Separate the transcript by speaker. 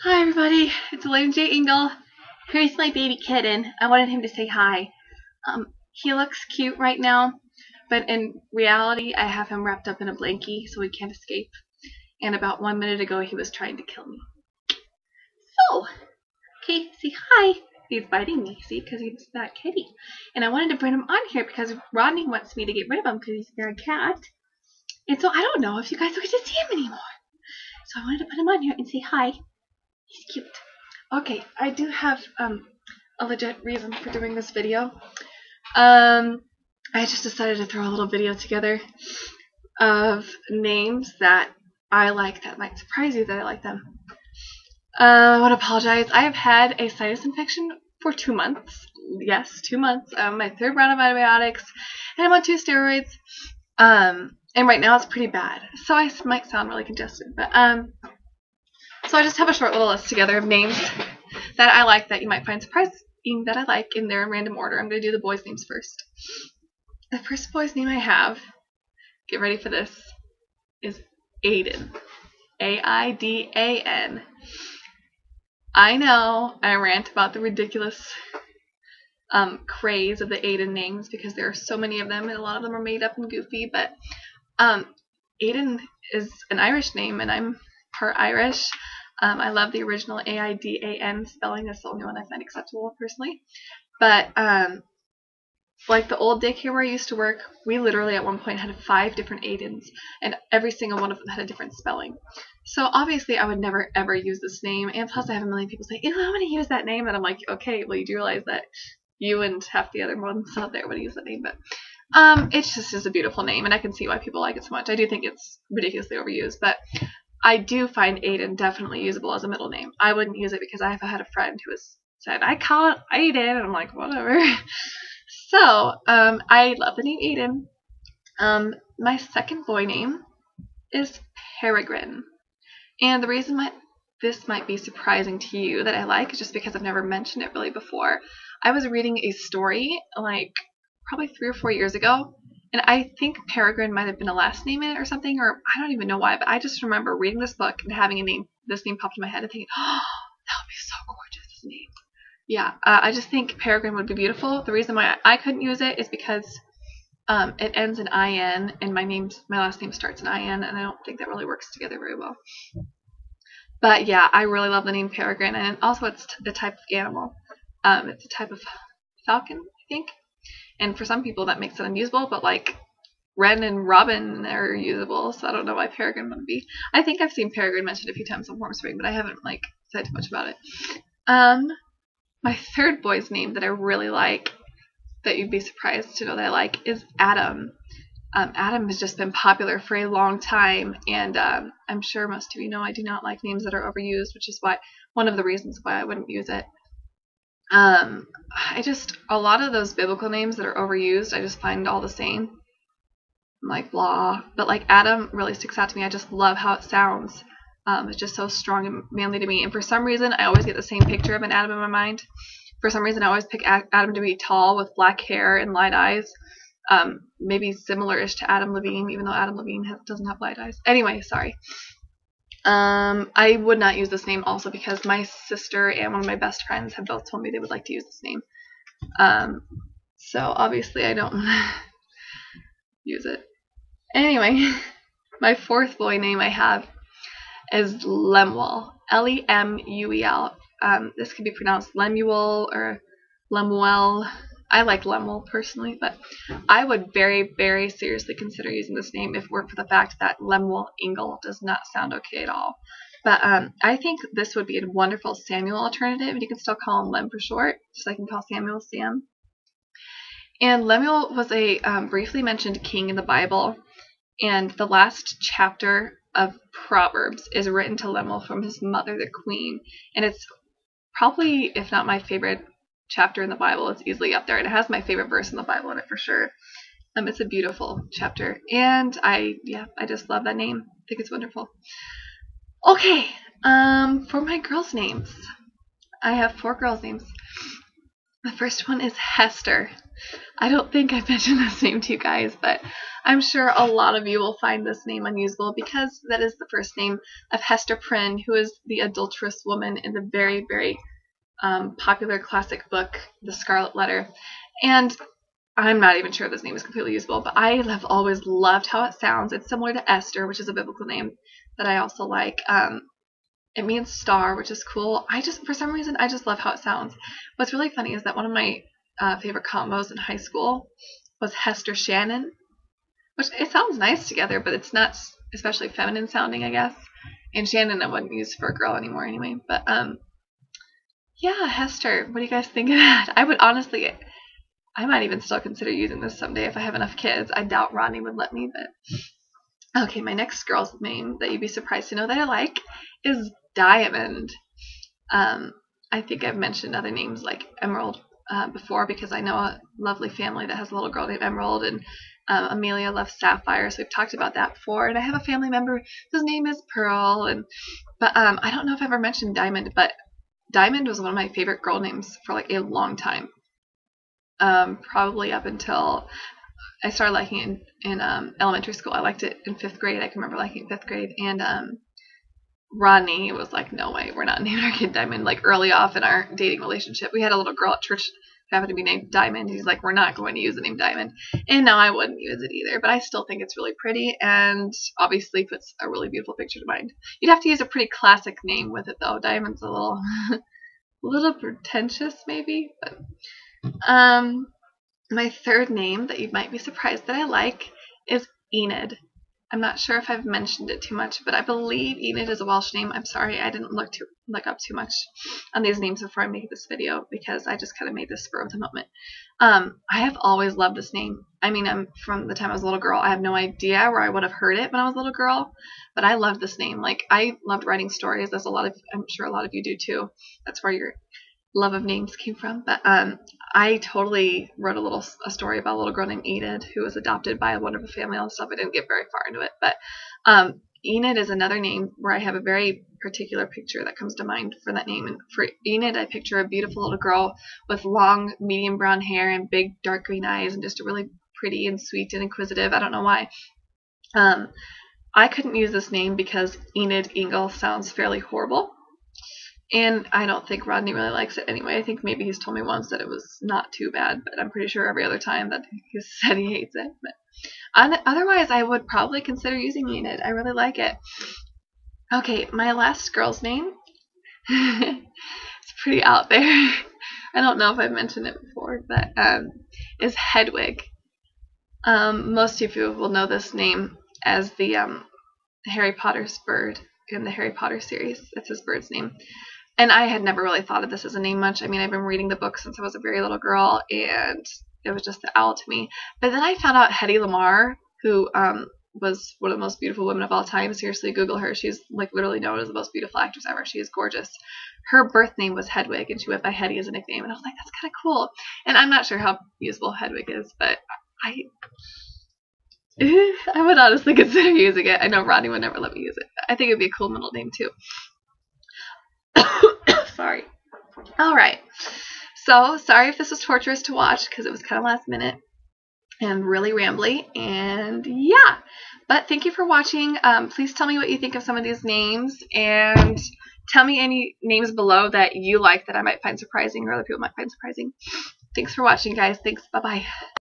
Speaker 1: Hi everybody, it's alenajingle. Here's my baby kitten. I wanted him to say hi. He looks cute right now, but in reality I have him wrapped up in a blankie so he can't escape. And about 1 minute ago he was trying to kill me. So, okay, say hi. He's biting me, see, because he's that kitty. And I wanted to bring him on here because Rodney wants me to get rid of him because he's a bad cat. And so I don't know if you guys will get to see him anymore. So I wanted to put him on here and say hi. He's cute. Okay, I do have a legit reason for doing this video. I just decided to throw a little video together of names that I like that might surprise you that I like them. I want to apologize. I have had a sinus infection for 2 months. Yes, 2 months. My third round of antibiotics, and I'm on 2 steroids. And right now it's pretty bad. So I might sound really congested, but so I just have a short little list together of names that I like that you might find surprising that I like, and they're in random order. I'm going to do the boys' names first. The first boy's name I have, get ready for this, is Aiden. A-I-D-A-N. I know I rant about the ridiculous craze of the Aiden names because there are so many of them and a lot of them are made up and goofy, but Aiden is an Irish name and I'm part Irish. I love the original A-I-D-A-N spelling. That's the only one I find acceptable personally. But like the old daycare where I used to work, we literally at one point had 5 different Aidens, and every single one of them had a different spelling. So obviously I would never ever use this name, and plus I have a million people say, ew, I want to use that name, and I'm like, okay, well you do realize that you and half the other ones out there would use that name, but it's just a beautiful name, and I can see why people like it so much. I do think it's ridiculously overused, but I do find Aiden definitely usable as a middle name. I wouldn't use it because I have had a friend who has said, I call it Aiden, and I'm like, whatever. So, I love the name Aiden. My second boy name is Peregrine. And the reason this might be surprising to you that I like is just because I've never mentioned it really before. I was reading a story, like, probably 3 or 4 years ago, and I think Peregrine might have been a last name in it or something, or I don't even know why, but I just remember reading this book and having this name popped in my head and thinking, oh, that would be so gorgeous, this name. Yeah, I just think Peregrine would be beautiful. The reason why I couldn't use it is because it ends in IN, and my last name starts in IN, and I don't think that really works together very well. But yeah, I really love the name Peregrine, and also it's the type of animal. It's a type of falcon, I think. And for some people that makes it unusable, but like Wren and Robin are usable, so I don't know why Peregrine wouldn't be. I think I've seen Peregrine mentioned a few times on Warm Spring, but I haven't like said too much about it. My third boy's name that I really like, that you'd be surprised to know that I like, is Adam. Adam has just been popular for a long time, and I'm sure most of you know I do not like names that are overused, which is one of the reasons why I wouldn't use it. A lot of those biblical names that are overused, I just find all the same. I'm like, blah. But like Adam really sticks out to me. I just love how it sounds. It's just so strong and manly to me. And for some reason, I always get the same picture of an Adam in my mind. For some reason, I always pick Adam to be tall with black hair and light eyes. Maybe similar-ish to Adam Levine, even though Adam Levine doesn't have light eyes. Anyway, sorry. I would not use this name also because my sister and one of my best friends have both told me they would like to use this name. So obviously I don't use it. Anyway, my fourth boy name I have is Lemuel. L-E-M-U-E-L. This could be pronounced Lemuel or Lemuel. I like Lemuel personally, but I would very, very seriously consider using this name if it weren't for the fact that Lemuel Ingle does not sound okay at all. But I think this would be a wonderful Samuel alternative, and you can still call him Lem for short, just like you can call Samuel Sam. And Lemuel was a briefly mentioned king in the Bible, and the last chapter of Proverbs is written to Lemuel from his mother, the queen, and it's probably, if not my favorite chapter in the Bible, it's easily up there, and it has my favorite verse in the Bible in it for sure. It's a beautiful chapter, and I just love that name. I think it's wonderful. Okay, for my girls' names, I have 4 girls' names. The first one is Hester. I don't think I've mentioned this name to you guys, but I'm sure a lot of you will find this name unusable because that is the first name of Hester Prynne, who is the adulterous woman in the very, very popular classic book, The Scarlet Letter. And I'm not even sure this name is completely usable, but I have always loved how it sounds. It's similar to Esther, which is a biblical name that I also like. It means star, which is cool. For some reason, I just love how it sounds. What's really funny is that one of my favorite combos in high school was Hester Shannon, which it sounds nice together, but it's not especially feminine sounding, I guess. And Shannon I wouldn't use for a girl anymore anyway. But yeah, Hester. What do you guys think of that? I would honestly, I might even still consider using this someday if I have enough kids. I doubt Rodney would let me, but okay. My next girl's name that you'd be surprised to know that I like is Diamond. I think I've mentioned other names like Emerald before because I know a lovely family that has a little girl named Emerald, and Amelia loves Sapphire, so we've talked about that before. And I have a family member whose name is Pearl, but I don't know if I ever mentioned Diamond, but Diamond was one of my favorite girl names for like a long time. Probably up until I started liking it in elementary school. I liked it in 5th grade. I can remember liking it in 5th grade. And Rodney was like, no way, we're not naming our kid Diamond. Like early off in our dating relationship, we had a little girl at church who happened to be named Diamond. He's like, we're not going to use the name Diamond. And no, I wouldn't use it either. But I still think it's really pretty and obviously puts a really beautiful picture to mind. You'd have to use a pretty classic name with it, though. Diamond's a little pretentious, maybe. But my third name that you might be surprised that I like is Enid. I'm not sure if I've mentioned it too much, but I believe Enid is a Welsh name. I'm sorry, I didn't look up too much on these names before I made this video because I just kind of made this spur of the moment. I have always loved this name. I mean, from the time I was a little girl. I have no idea where I would have heard it when I was a little girl, but I loved this name. Like, I loved writing stories. I'm sure a lot of you do too. That's where your love of names came from. But I totally wrote a story about a little girl named Enid who was adopted by a wonderful family and stuff. I didn't get very far into it, but Enid is another name where I have a very particular picture that comes to mind for that name. And for Enid, I picture a beautiful little girl with long, medium brown hair and big, dark green eyes and just a really pretty and sweet and inquisitive. I don't know why. I couldn't use this name because Alenajingle sounds fairly horrible. And I don't think Rodney really likes it anyway. I think maybe he's told me once that it was not too bad, but I'm pretty sure every other time that he said he hates it. But otherwise, I would probably consider using Enid. I really like it. Okay, my last girl's name. It's pretty out there. I don't know if I've mentioned it before, but is Hedwig. Most of you will know this name as the Harry Potter's bird in the Harry Potter series. That's his bird's name. And I had never really thought of this as a name much. I mean, I've been reading the book since I was a very little girl, and it was just the owl to me. But then I found out Hedy Lamarr, who was one of the most beautiful women of all time. Seriously, Google her. She's like literally known as the most beautiful actress ever. She is gorgeous. Her birth name was Hedwig, and she went by Hedy as a nickname. And I was like, that's kind of cool. And I'm not sure how usable Hedwig is, but I would honestly consider using it. I know Rodney would never let me use it. I think it would be a cool middle name too. Sorry. Alright. So, sorry if this was torturous to watch because it was kind of last minute and really rambly. And yeah. But thank you for watching. Please tell me what you think of some of these names. And tell me any names below that you like that I might find surprising or other people might find surprising. Thanks for watching, guys. Thanks. Bye-bye.